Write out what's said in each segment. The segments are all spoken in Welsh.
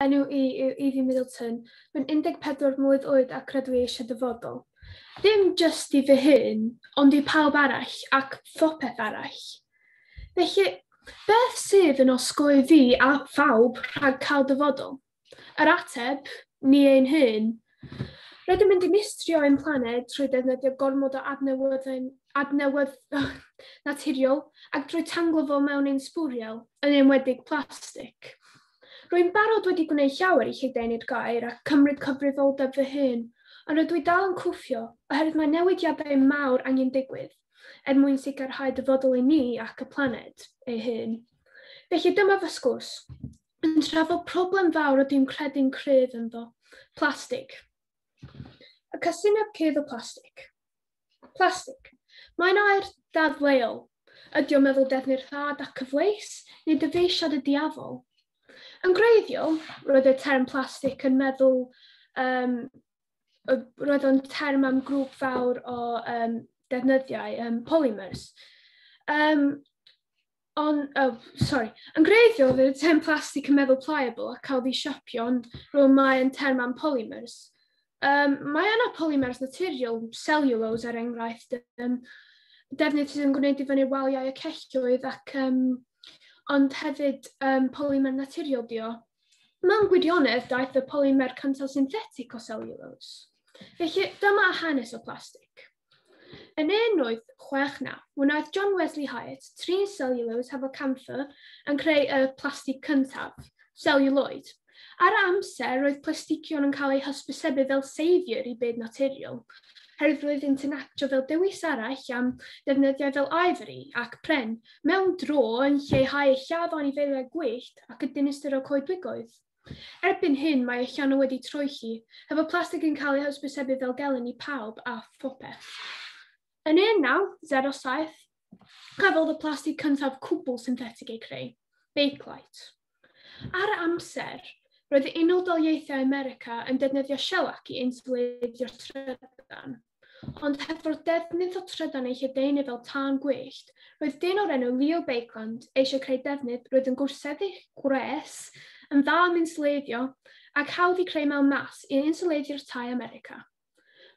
enw i yw Evie Middleton. Rwy'n 14 mlwydd oed ac rydw i eisiau dyfodol. Ddim jyst i fy hun, ond i pawb arall ac phopeth arall. Felly, beth sydd yn osgoi fi a phawb rhag cael dyfodol? Yr ateb, ni ein hun. Rydym yn dimistrio ein planed trwy defnyddio gormod o adnewyd naturiol ac drwy tanglo fo mewn ein sbwriel, yn enwedig plastig. Rwy'n barod wedi gwneud llawer i lledaenu'r gair ac cymryd cyfrifoldeb fy hun, ond rydw i dal yn cwffio oherwydd mae newidiadau mawr angen digwydd mwyn sicrhau dyfodol i ni ac y planed ei hun. Felly dyma fy sgwrs, yn trafod problem fawr o dwi'n credu'n cryf ynddo, plastig. Y cysyniad cydd o plastig. Plastig. Mae'n air dadleuol. Ydy o'n meddwl defnydd rhad ac cyfleus, neu dyfeisiad y diafol? Yn greiddiol, roedd y term plastig yn meddwl, roedd o'n term am grŵp fawr o defnyddiau, polymers. Yn greiddiol, roedd y term plastig yn meddwl pliable ac cael ei siapio, ond roedd mae'n term am polymers. Mae yna polymers naturiol, cellulose er enghraifft, defnydd sydd yn gwneud i fyny'r waliau y celloedd ac ond hefyd polymer naturiol dio. Mewn gwirionedd daeth y polymer cyntaf synthetic o cellulose. Felly dyma hanes o plastig. Yn 1969, wnaeth John Wesley Hyatt trin cellulose hefo camphor yn creu y plastig cyntaf, celluloid. Ar amser, roedd plastigion yn cael eu hysbysebu fel savior i byd naturiol, herwydd roedd internactio fel dewis arall am defnyddiau fel ivory ac pren mewn dro yn lleihau lladd o anifeiliaid gwyllt ac y dinistyr o coedwigoedd. Erbyn hyn mae allan wedi troelli, hefo plastig yn cael ei hysbysebu fel gelyn i pawb a phopeth. Yn 1907, cafodd y plastig cyntaf cwbl synthetig ei creu, bakelite. Ar amser, roedd Unol Daleithiau America yn defnyddio shellac i insuleiddio'r trydan, ond hefo'r defnydd o trydan ei lledaenu fel tân gwyllt, roedd dyn o'r enw Leo Baekeland eisiau creu defnydd roedd yn gwrseddu gwres yn dda am insuleiddio ac hawdd i creu mewn mas i insuleiddio'r tai America.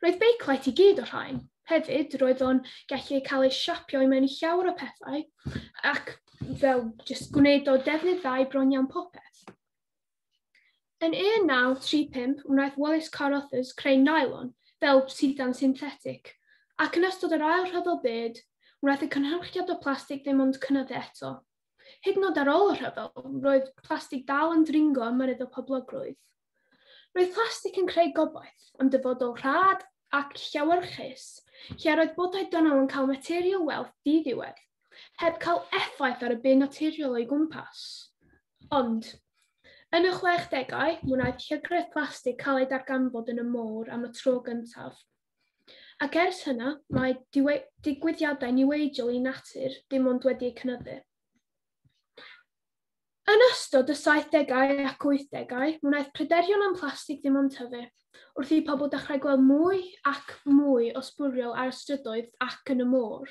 Roedd bakelite i gyd o'r rhain. Hefyd, roedd o'n gallu cael ei siapio i mewn i llawer o pethau ac fel jyst gwneud o defnydd dda i bron iawn popeth. Yn 1935, wnaeth Wallace Carothers creu nylon fel sidan synthetic, ac yn ystod yr ail rhyfel byd, wnaeth y cynhyrchiad o plastig ddim ond cynyddu eto. Hyd yn oed ar ôl y rhyfel, roedd plastig dal yn dringo ym mynydd o poblogrwydd. Roedd plastig yn creu gobaith am dyfodol rhad ac llawyrchus, lle roedd bodau dynol yn cael material wealth diddiwedd, heb cael effaith ar y byd naturiol o'i gwmpas. Ond, yn y 60au, wnaeth llygredd plastig cael ei darganfod yn y môr am y tro gyntaf. Ac ers hynna, mae digwyddiadau niweidiol i natur dim ond wedi cynyddu. Yn ystod y 70au ac 80au, wnaeth pryderon am plastig ddim ond tyfu, wrth i pobl dechrau gweld mwy ac mwy o sbwriel ar y strydoedd ac yn y môr.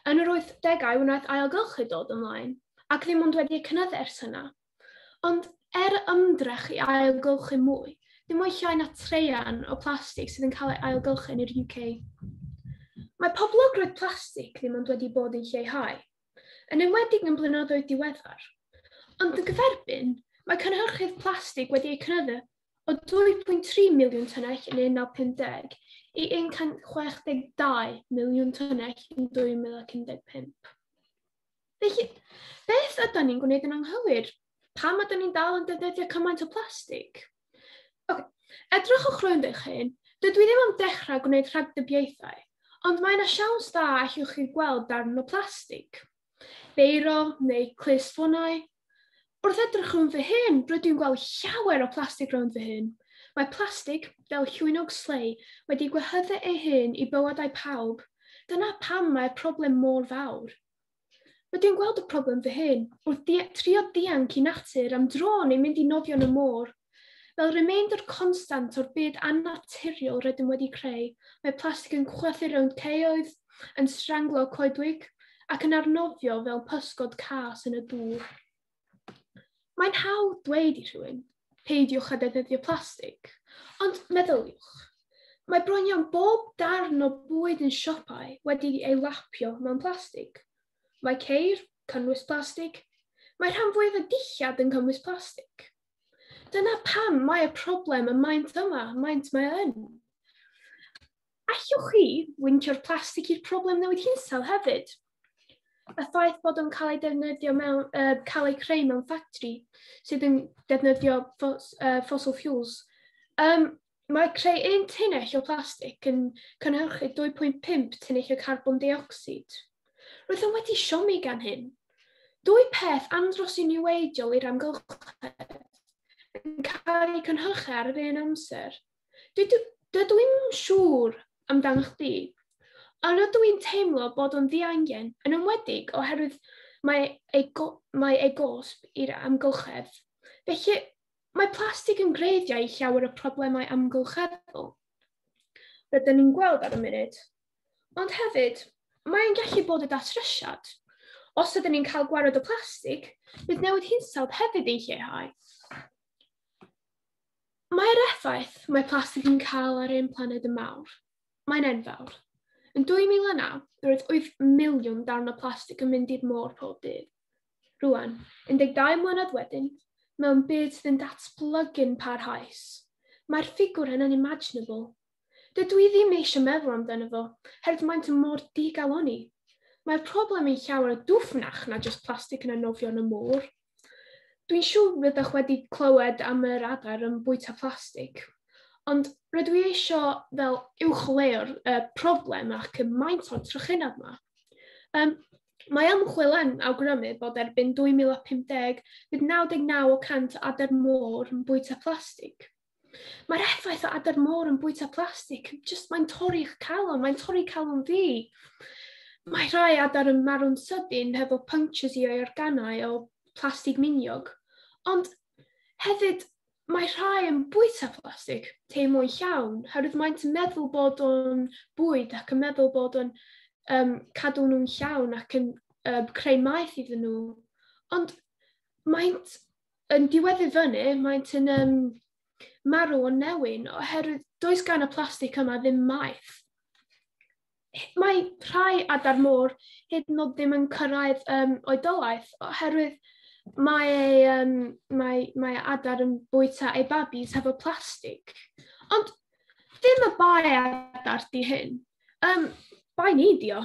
Yn yr 80au, wnaeth ailgylchu dod ymlaen, ac ddim ond wedi cynyddu ers hynna. Ond ymdrech i ailgylchu mwy, dim ond llai na treian o plastig sydd yn cael ei ailgylchu yn yr UK. Mae poblogrwydd plastig ddim ond wedi bod yn lleihau, yn enwedig yn blynyddoedd diweddar. Ond yn gyferbyn, mae cynhyrchydd plastig wedi ei cynyddu o 2.3 miliwn tynnell yn 1950 i 1.62 miliwn tynnell yn 2015. Felly, beth ydym ni'n gwneud yn anghywir? Pam ydym ni'n dal yn defnyddio cymaint o plastig? Edrychwch rwy'n eich hun, dydw i ddim am dechrau gwneud rhagdybiaethau, ond mae yna siawns da allwch chi gweld darn o plastig. Beiro neu clustfonau. Wrth edrych rwy'n fy hun, rydw i'n gweld llawer o plastig rwy'n fy hun. Mae plastig, fel llwynog slei, wedi gwehyddu ei hun i bywydau pawb. Dyna pam mae'r problem mor fawr. Rydw i'n gweld y problem fy hun, wrth trio dianc i natur am dro neu mynd i nofio yn y môr. Fel remainder constant o'r byd annaturiol rydym wedi creu, mae plastig yn chwythu rownd caeoedd, yn stranglo coedwig, ac yn arnofio fel pysgod cas yn y dŵr. Mae'n hawdd dweud i rhywun, peidiwch â defnyddio plastig. Ond meddyliwch, mae bron iawn bob darn o bwyd yn siopau wedi ei lapio mewn plastig. Mae ceir, cynnwys plastig. Mae rhan fwyaf o dillad yn cynnwys plastig. Dyna pam mae y problem y maint yma, maint mae yn. Allwch chi wyntio'r plastig i'r problem newid hinsawdd hefyd? Y ffaith bod yn cael ei defnyddio cael ei creu mewn ffactri sydd yn defnyddio fossil fuels. Mae creu un tunnell o plastig yn cynhyrchu 2.5 tunnell o carbon dioxid. Roedd yn wedi siomi gan hyn. Dwy peth andros i niweidiol i'r amgylchedd yn cael ei cynhyrchu ar yr un amser. Dydw i'n siŵr amdano chdi, ond ydw i'n teimlo bod o'n ddiangen yn enwedig oherwydd mae ei gosb i'r amgylchedd. Felly, mae plastig yn greiddiau i llawer o problemau amgylcheddol. Rydyn ni'n gweld ar y munud. Ond hefyd, mae'n gallu bod y datrysiad. Os ydyn ni'n cael gwared o plastig, bydd newid hinsawdd hefyd yn lleihau. Mae'r effaith mae plastig yn cael ar ein planed yn mawr. Mae'n enfawr. Yn 2009, roedd 8 miliwn darn o plastig yn mynd i'r môr pob dydd. Rwan, 12 mlynedd wedyn, mewn byd sydd yn datblygu'n parhaus. Mae'r ffigwr yn unimaginable. Dydw i ddim eisiau meddwl amdano fo, herwydd maent yn mor digaloni. Mae'r problem yn llawer o dwfnach na jyst plastig yn anofio yn y môr. Dwi'n siŵr byddwch wedi clywed am yr adar yn bwyta plastig, ond rydw i eisiau fel uwchleuo'r problem ac y maint o'r trychinad yma. Mae ymchwil yn awgrymu bod erbyn 2050 bydd 99% o adar môr yn bwyta plastig. Mae'r effaith o adar môr yn bwyta plastig, mae'n torri'ch calon, mae'n torri calon fi. Mae rhai adar yn marw'n sydyn hefo punctures i organau o plastig miniog, ond hefyd mae rhai yn bwyta plastig teimlo'n llawn, herwydd maent yn meddwl bod o'n bwyd ac yn meddwl bod o'n cadw nhw'n llawn ac yn creu maeth iddyn nhw. Ond maent yn diweddu fyny, maent yn marw o newyn oherwydd does gan y plastig yma ddim maeth. Mae rhai adar môr hyd yn oed ddim yn cyrraedd oedolaeth oherwydd mae adar yn bwyta ei babis hefo plastig. Ond ddim y bai adar di hyn. Bai ni di o.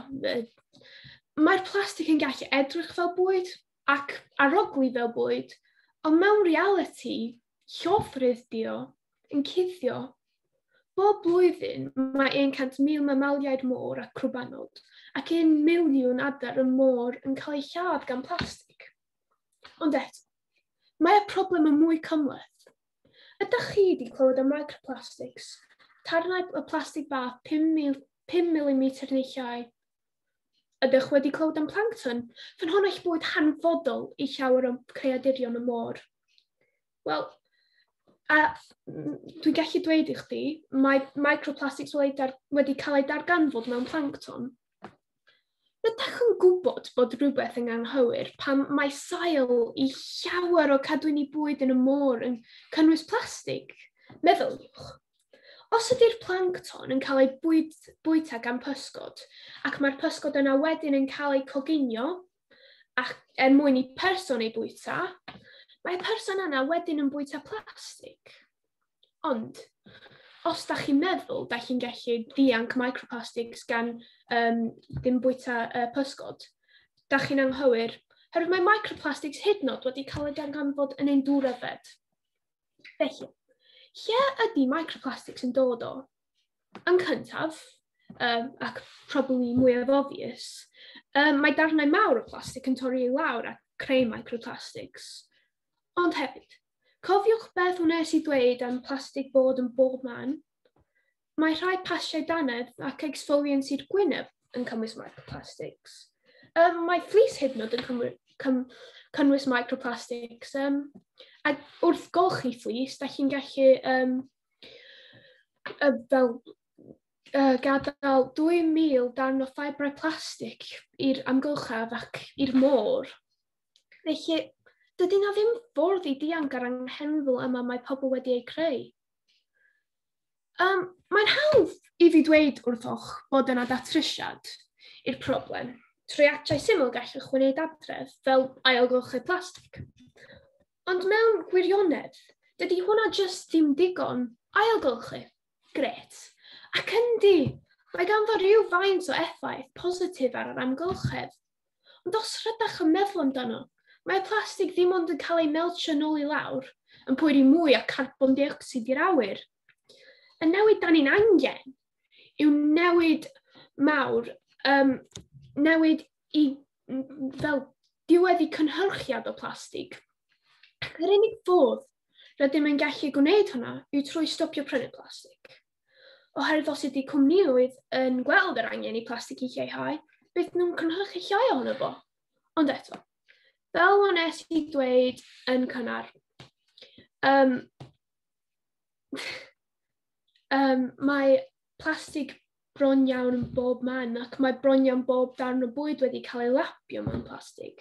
Mae'r plastig yn gallu edrych fel bwyd ac arogli fel bwyd, ond mewn reality, llofrydd di o yn cuddio. Bob blwyddyn mae 100,000 mamaliaid môr ac crwbanod ac 1 miliwn adar y môr yn cael ei lladd gan plastig. Ond eto, mae'r problem yn mwy cymhleth. Ydych chi wedi clywed am microplastics? Tarnau o plastig bach 5 mm neu llai. Ydych wedi clywed am plancton? Fy'n hwn eich bwyd hanfodol i llawer o creadurion y môr. Wel, dwi'n gallu dweud i chdi, mae microplastics wedi cael ei darganfod mewn plancton. Rydych yn gwybod bod rhywbeth yn anghywir pan mae sail i llawer o cadwyni bwyd yn y môr yn cynnwys plastig? Meddyliwch. Os ydy'r plancton yn cael ei bwyta gan pysgod, ac mae'r pysgod yna wedyn yn cael ei coginio, ac mwyn i person ei bwyta, mae'r person yna wedyn yn bwyta plastig. Ond, os da chi'n meddwl, da chi'n gallu ddianc microplastics gan ddim bwyta pysgod, da chi'n anghywir, herwydd mae microplastics hyd yn oed wedi cael ei darganfod yn ein dŵr yfed. Felly, lle ydy microplastics yn dod o? Yn cyntaf, ac probably mwyaf obvious, mae darnau mawr o plastig yn torri i lawr a creu microplastics. Ond hefyd, cofiwch beth wnes i dweud am plastig bod yn bob man. Mae rhai pasiau dannedd ac exfoliants i'r gwyneb yn cynnwys microplastics. Mae fleece hyd yn oed yn cynnwys microplastics. A wrth golchi fleece, da chi'n gallu gadael 2,000 darn o ffibrau plastig i'r amgylchedd ac i'r môr. Felly, dydy na ddim ffordd i dianc ar anghenfil yma mae pobl wedi ei creu. Mae'n hawdd i fi dweud wrthoch bod yna datrysiad i'r problem, trwy actiau syml gallwch wneud adref fel ailgylchu plastig. Ond mewn gwirionedd, dydy hwnna jyst ddim digon ailgylchu. Gret. Ac yndi, mae ganddo rhyw faint o effaith positif ar yr amgylchedd. Ond os rydych yn meddwl amdano, mae plastig ddim ond yn cael ei meltio nôl i lawr, yn pwyru mwy o carbon dioxide i'r awyr. Y newid da ni'n angen yw newid mawr, newid i fel diwedd i cynhyrchiad o plastig. Ac yr unig ffordd rydym yn gallu gwneud hwnna yw trwy stopio prynu plastig. Oherwydd os ydy cwmnioedd yn gweld yr angen i plastig i lleihau, bydd nhw'n cynhyrchu llai ohono fo. Ond eto, fel nes i dweud yn cynnar, mae plastig bron iawn yn bob man ac mae bron iawn bob darn o bwyd wedi cael ei lapio mewn plastig.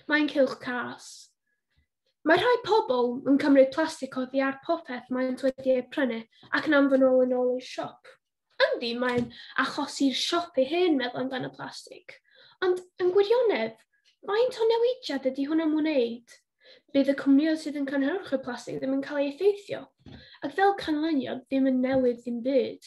Mae'n cylch cas. Mae rhai pobl yn cymryd plastig oddi ar popeth maent wedi ei prynu ac yn anfon yn ôl i'r siop. Yndi, mae'n achosi'r siop ei hun meddwl amdano plastig. Ond yn gwirionedd, faint o newidiad ydy hwnna'n wneud? Bydd y cwmnioedd sydd yn cynhyrchu plastig ddim yn cael ei effeithio, ac fel canlyniad ddim yn newid ddim byd.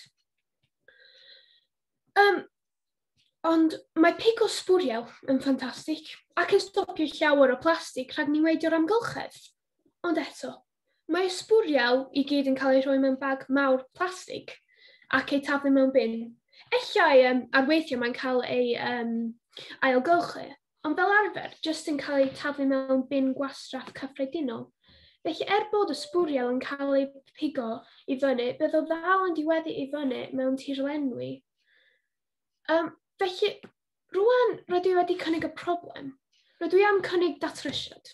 Ond mae pigo sbwriel yn ffantastig, ac yn stopio llawer o plastig rhag niweidio'r amgylchedd. Ond eto, mae sbwriel i gyd yn cael ei rhoi mewn bag mawr plastig ac ei taflu mewn bin. Ellai arweithio mae'n cael ei ailgylchu, ond fel arfer, jyst yn cael ei taflu mewn bin gwastraff cyffredinol. Felly bod y sbwriel yn cael ei pigo i fyny, bydd o ddal yn diweddu i fyny mewn tirlenwi. Felly, rwan rydw i wedi cynnig y problem, rydw i am cynnig datrysiad.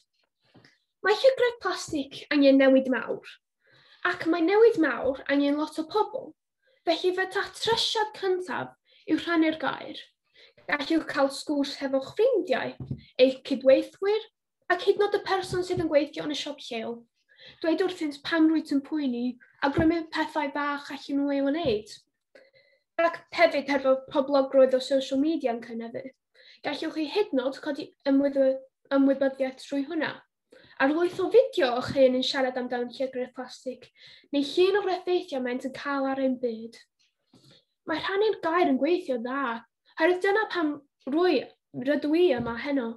Mae llygredd plastig angen newid mawr, ac mae newid mawr angen lot o pobl. Felly fe datrysiad cyntaf yw rhannu'r gair. Gallwch cael sgwrs hefo'ch ffrindiau, eich cydweithwyr, ac hyd yn oed y person sydd yn gweithio yn y siop lleol. Dweud wrthynt pam rwyt yn poeni a grymu pethau bach allan nhw ei wneud. Ac hefyd hefo poblogrwydd o social media yn cynyddu. Gallwch chi hyd yn oed codi ymwybyddiaeth trwy hwnna. Ar lwyth o fideo o'ch hyn yn siarad amdano llygredd plastig, neu llun o'r effeithiau maent yn cael ar ein byd. Mae rhannu'r gair yn gweithio dda, oherwydd dyna pam rydw i yma heno.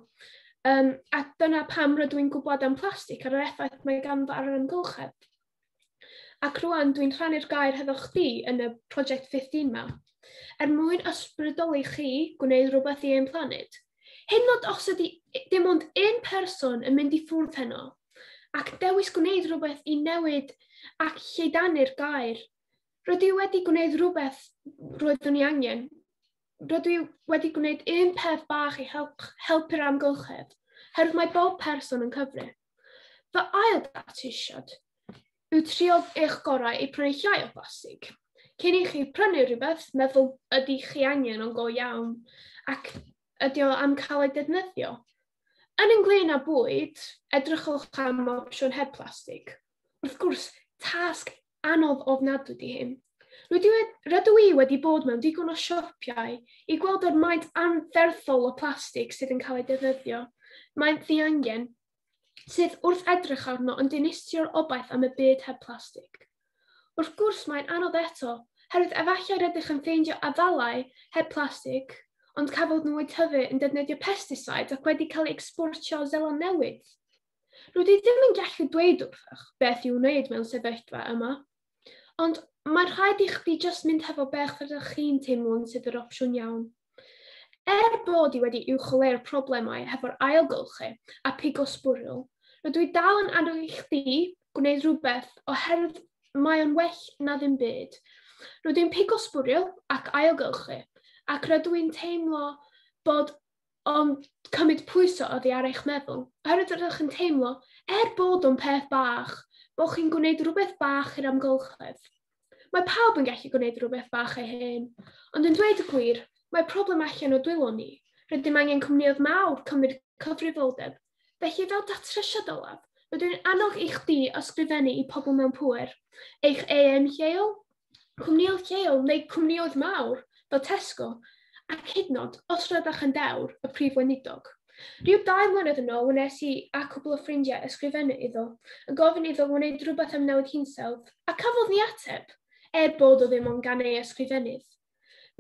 A dyna pam rydw i'n gwybod am plastig ar yr effaith mae ganddo ar yr amgylchedd. Ac rwan dwi'n rhannu'r gair hefo chdi yn y Prosiect 15 yma, mwyn ysbrydoli chi gwneud rhywbeth i ein planed. Hyd yn oed os ydy dim ond un person yn mynd i ffwrdd heno, ac dewis gwneud rhywbeth i newid ac lleidanu'r gair, rydw i wedi gwneud rhywbeth roeddwn i angen. Rydw i wedi gwneud un peth bach i helpu'r amgylchedd, herwydd mae bob person yn cyfri. Fy ail datrysiad yw trio eich gorau i prynu llai o plastig. Cyn i chi prynu rhywbeth, meddwl ydy chi angen o'n go iawn, ac ydy o am cael ei defnyddio. Yn ynglyn â bwyd, edrychwch am opsiwn heb plastig. Wrth gwrs, tasg anodd ofnadwy di hyn. Rydw i wedi bod mewn digon o siopiau i gweld yr maint anferthol o plastig sydd yn cael ei defnyddio. Maent ddiangen sydd wrth edrych arno yn dinistio'r obaith am y byd heb plastig. Wrth gwrs mae'n anodd eto, herwydd efallai rydych yn ffeindio afalau heb plastig, ond cafodd nhw eu tyfu yn defnyddio pesticides ac wedi cael ei exportio o Seland Newydd. Rydw i ddim yn gallu dweud wrthych beth i'w wneud mewn sefyllfa yma, ond mae'n rhaid i chdi jyst mynd hefo beth rydych chi'n teimlo'n sydd yr opsiwn iawn. Bod i wedi uwchleu'r problemau hefo'r ailgylchu a pigo sbwriel, rydw i dal yn addo i chdi gwneud rhywbeth oherwydd mae o'n well na ddim byd. Rydw i'n pigo sbwriel ac ailgylchu, ac rydw i'n teimlo bod o'n cymryd pwyso oddi ar eich meddwl. Oherwydd rydych yn teimlo, bod o'n peth bach, bod chi'n gwneud rhywbeth bach i'r amgylchedd. Mae pawb yn gallu gwneud rhywbeth bach ei hun, ond yn dweud y gwir, mae problem allan o dwylo ni. Rydym angen cwmnioedd mawr cymryd cyfrifoldeb, Felly fel datrisiad olaf, rydw i'n annog i chdi ysgrifennu i pobl mewn pŵer, eich EM lleol, cwmnioedd lleol neu cwmnioedd mawr fel Tesco, ac hyd yn oed os rydych yn dewr y prif weinidog. Rhyw 2 mlynedd yn ôl, wnes i a cwbl o ffrindiau ysgrifennu iddo, yn gofyn iddo wneud rhywbeth am newid hinsawdd, a cafodd ni ateb, bod o ddim ond gan ei ysgrifennydd.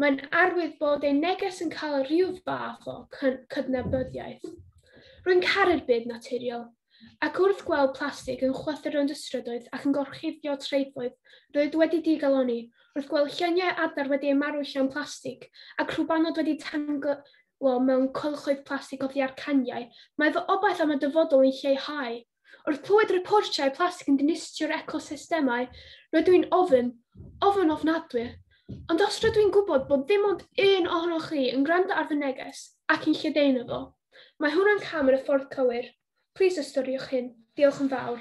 Mae'n arwydd bod ei neges yn cael rhyw fath o cydnabyddiaeth. Rwy'n caru'r byd naturiol, ac wrth gweld plastig yn chwythu rownd ystrydoedd ac yn gorchuddio treidfoedd, roedd wedi digaloni wrth gweld lluniau adar wedi ei marw llawn plastig ac rhywbanod wedi tanglo mewn cylchoedd plastig oddi ar caniau, mae fy obaith am y dyfodol yn lleihau. Wrth clywed reportiau plastig yn dinistio'r ecosystemau, rydw i'n ofyn ofnadwy. Ond os rydw i'n gwybod bod dim ond un ohonoch chi yn gwrando ar fy neges ac yn lledaenu fo, mae hwnna'n cam yn y ffordd cywir. Plis ystyriwch hyn. Diolch yn fawr.